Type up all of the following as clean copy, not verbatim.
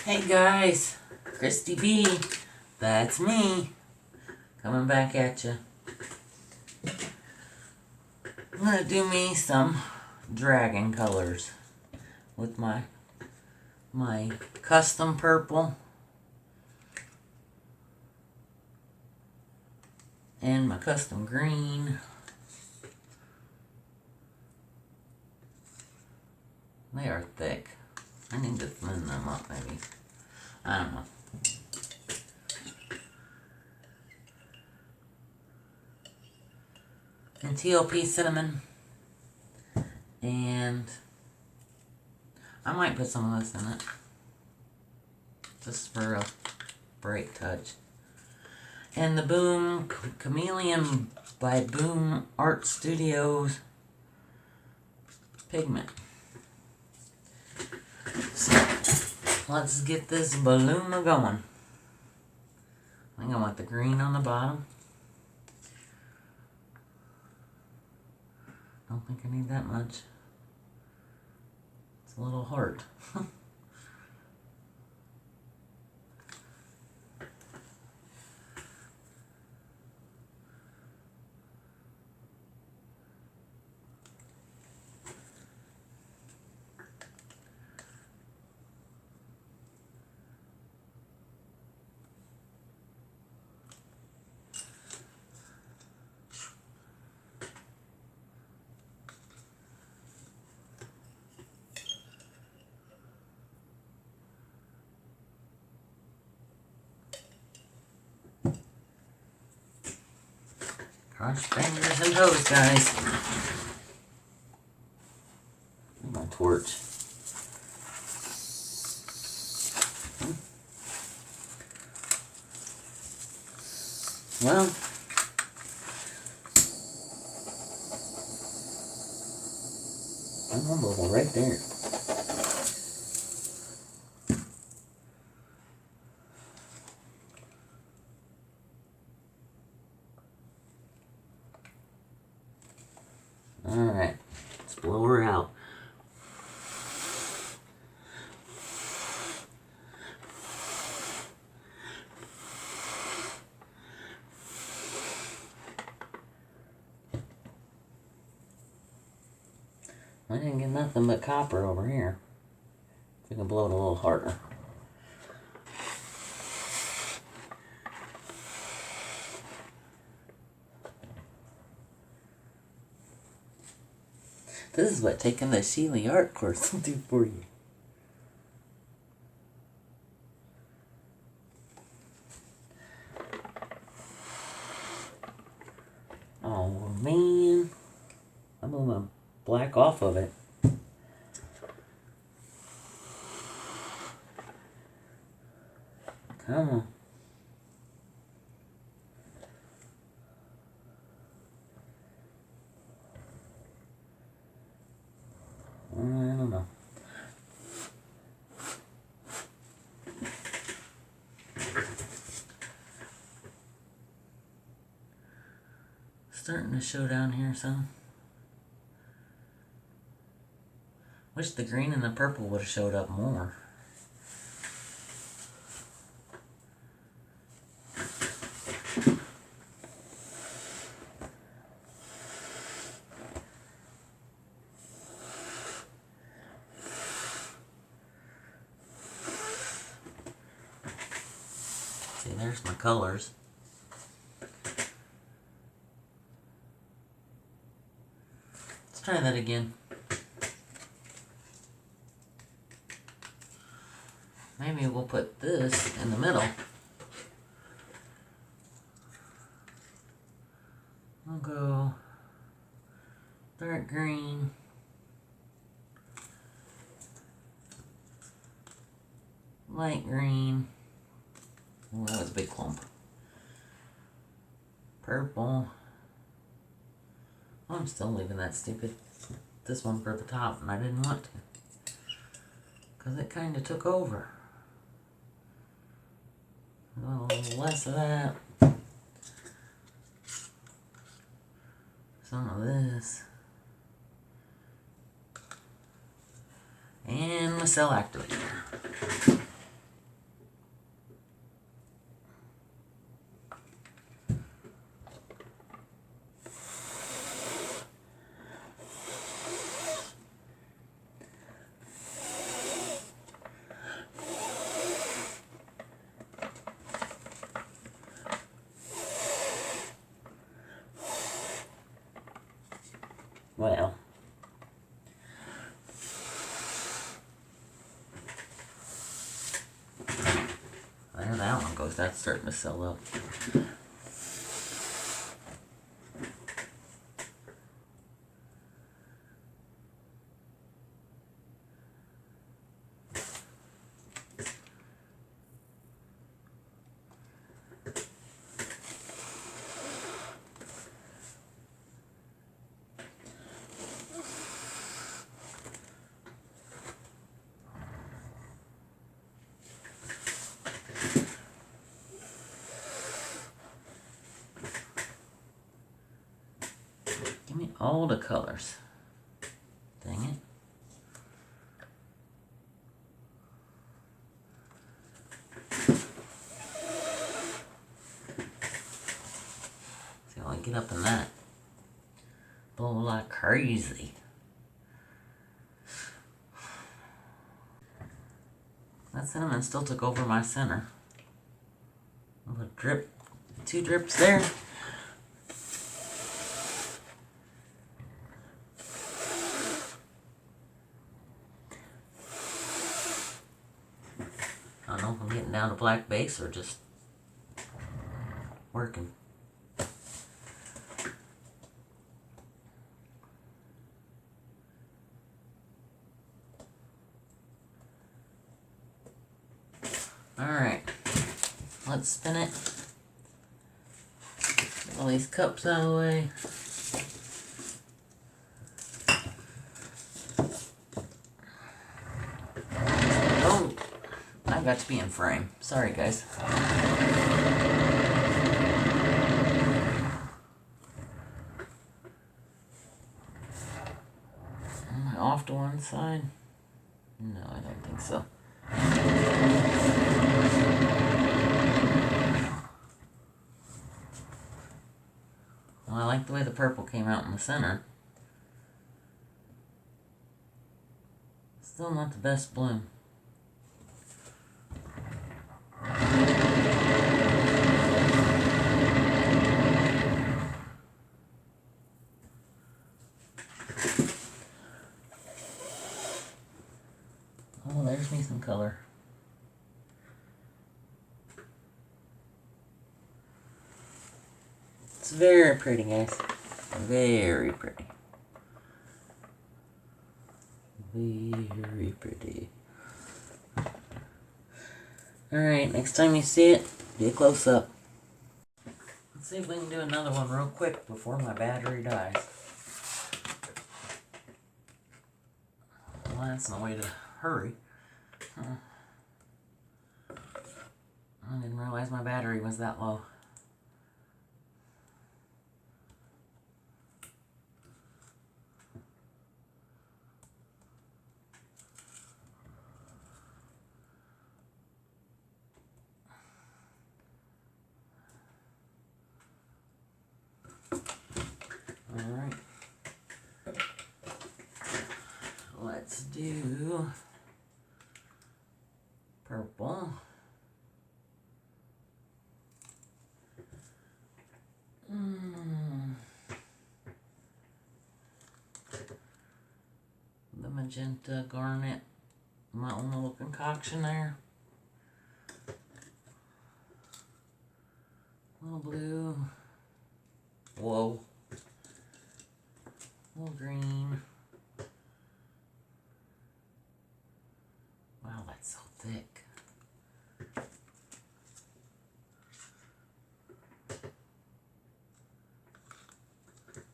Hey guys, Kristi B, that's me, coming back at you. I'm gonna do me some dragon colors with my custom purple and my custom green. They are thick. I need to thin them up maybe. I don't know. And TLP cinnamon. And I might put some of this in it. Just for a bright touch. And the Boom Chameleon by Boom Art Studios pigment. So, let's get this balloon going. I think I want the green on the bottom. Don't think I need that much. It's a little hard. Cross fingers and toes, guys. My torch. Well, I'm almost right there. Alright, let's blow her out. I didn't get nothing but copper over here. We can blow it a little harder. This is what taking the Sheely art course will do for you. Oh man, I blew my black off of it. Come on. I don't know. Starting to show down here some. Wish the green and the purple would have showed up more. See, there's my colors. Let's try that again. Maybe we'll put this in the middle. I'll go dark green. Light green. Oh, that was a big clump. Purple. Oh, I'm still leaving that stupid this one for the top, and I didn't want to. Because it kind of took over. A little less of that. Some of this. And the cell activator. Well, there that one goes. That's starting to sell up. Give me all the colors. Dang it. See, I'll get up in that. Blow like crazy. That cinnamon still took over my center. A drip, 2 drips there. I don't know if I'm getting down to black base or just working. Alright, let's spin it. Get all these cups out of the way. Oh, I've got to be in frame. Sorry, guys. Am I off to one side? No, I don't think so. Well, I like the way the purple came out in the center. Still not the best bloom. Oh, there's me some color. It's very pretty, guys. Very pretty. Very pretty. Alright, next time you see it, be a close up. Let's see if we can do another one real quick before my battery dies. Well, that's no way to hurry. I didn't realize my battery was that low. Alright. Let's do purple. The magenta garnet. My own little concoction there. Little blue. Whoa. Little green. Wow, that's so thick.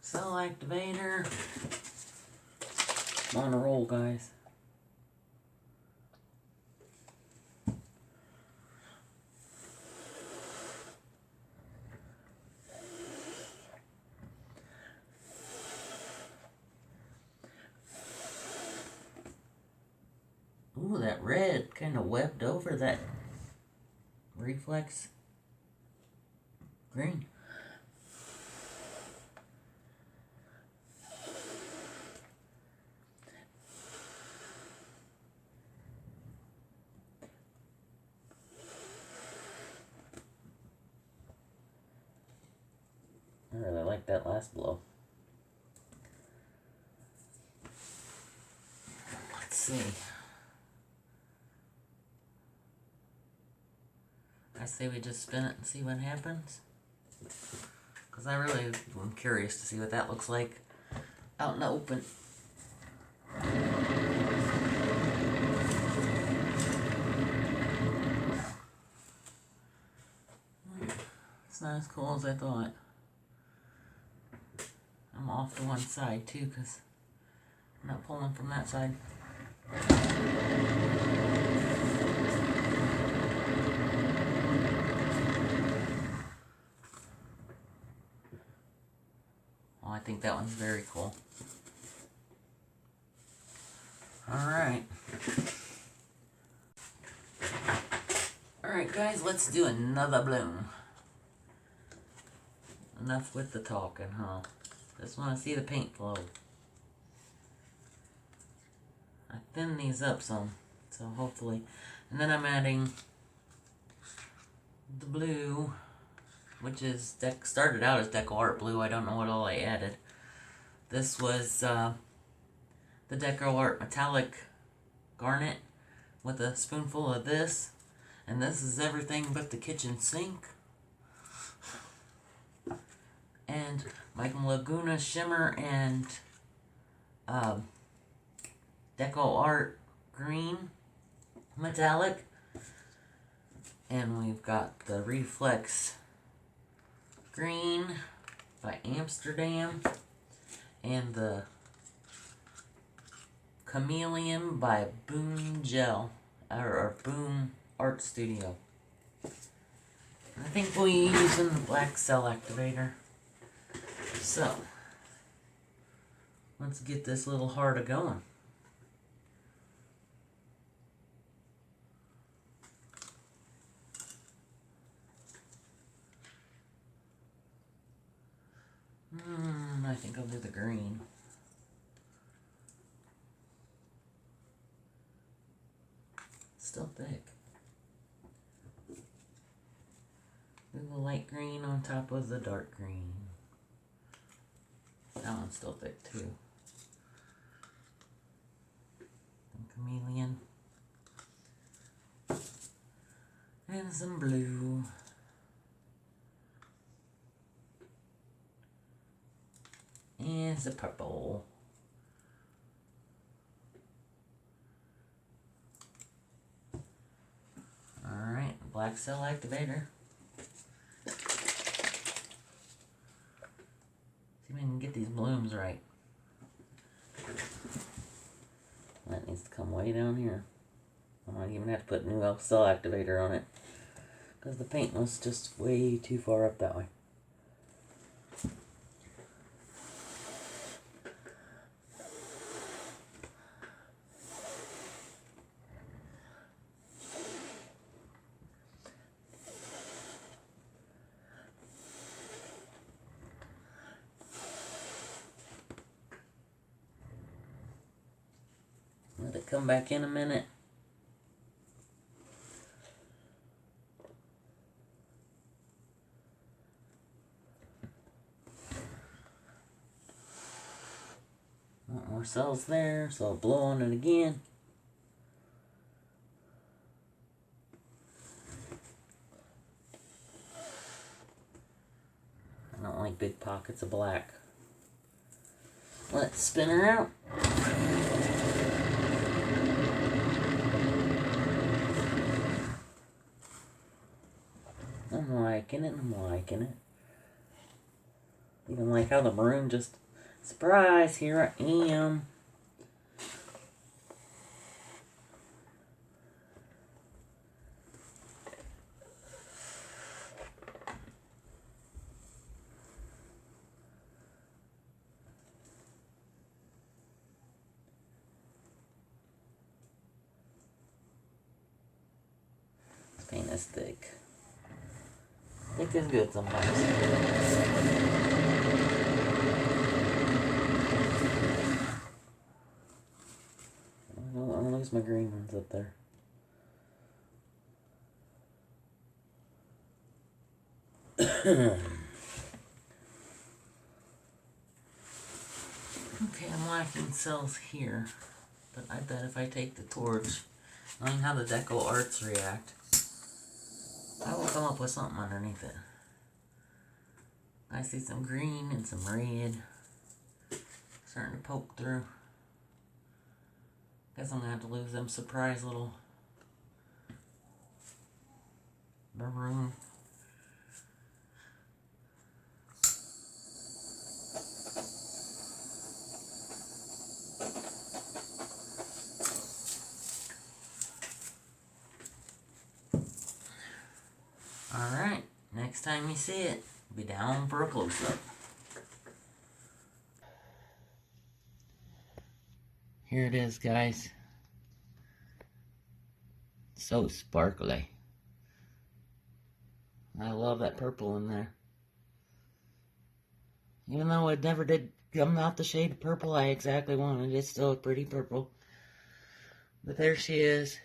Cell activator. I'm on a roll, guys. Ooh, that red kind of webbed over that reflex green. I really like that last blow. see. I say we just spin it and see what happens. Because I really am curious to see what that looks like out in the open. It's not as cool as I thought. I'm off to one side too because I'm not pulling from that side. Oh, I think that one's very cool. Alright. Alright guys, let's do another bloom. Enough with the talking, huh? Just want to see the paint flow. I thinned these up some, so hopefully. And then I'm adding the blue, which is started out as Deco Art blue. I don't know what all I added. This was the Deco Art metallic garnet with a spoonful of this. And this is everything but the kitchen sink. And my Laguna Shimmer and Deco Art green metallic. And we've got the Reflex green by Amsterdam and the Chameleon by Boom Gel or Boom Art Studio. I think we'll be using the black cell activator. So let's get this little heart a going. I think I'll do the green. Still thick. Do the light green on top of the dark green. That one's still thick too. And Chameleon. And some blue. And some purple. Alright, black cell activator. See if we can get these blooms right. That needs to come way down here. I might even have to put new cell activator on it, because the paint was just way too far up that way. Let it come back in a minute. Want more cells there, so I'll blow on it again. I don't like big pockets of black. Let's spin her out. I'm liking it, I'm liking it. Even like how the maroon just, surprise, here I am. This paint is thick. Thick is good sometimes. I'll lose my green ones up there. Okay, I'm lacking cells here. But I bet if I take the torch, knowing how the deco arts react, I will come up with something underneath it. I see some green and some red starting to poke through. Guess I'm gonna have to lose them surprise little maroon. Alright, next time you see it, be down for a close-up. Here it is, guys. So sparkly. I love that purple in there. Even though it never did come out the shade of purple I exactly wanted, it's still a pretty purple. But there she is.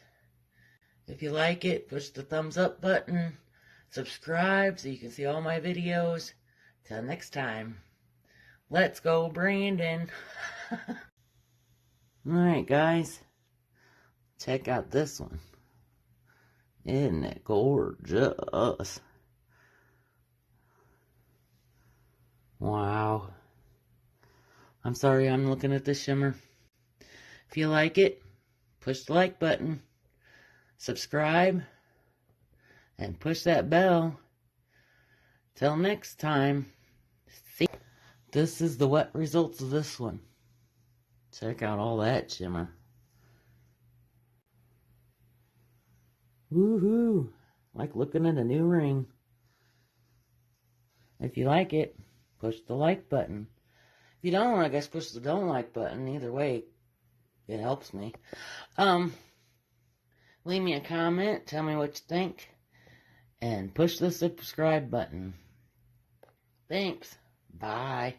If you like it, push the thumbs up button. Subscribe so you can see all my videos. Till next time. Let's go, Brandon. Alright, guys. Check out this one. Isn't it gorgeous? Wow. I'm sorry I'm looking at the shimmer. If you like it, push the like button. Subscribe. And push that bell. Till next time. See. This is the wet results of this one. Check out all that shimmer. Woohoo! Like looking at a new ring. If you like it, push the like button. If you don't, I guess push the don't like button. Either way, it helps me. Leave me a comment. Tell me what you think. And push the subscribe button. Thanks. Bye.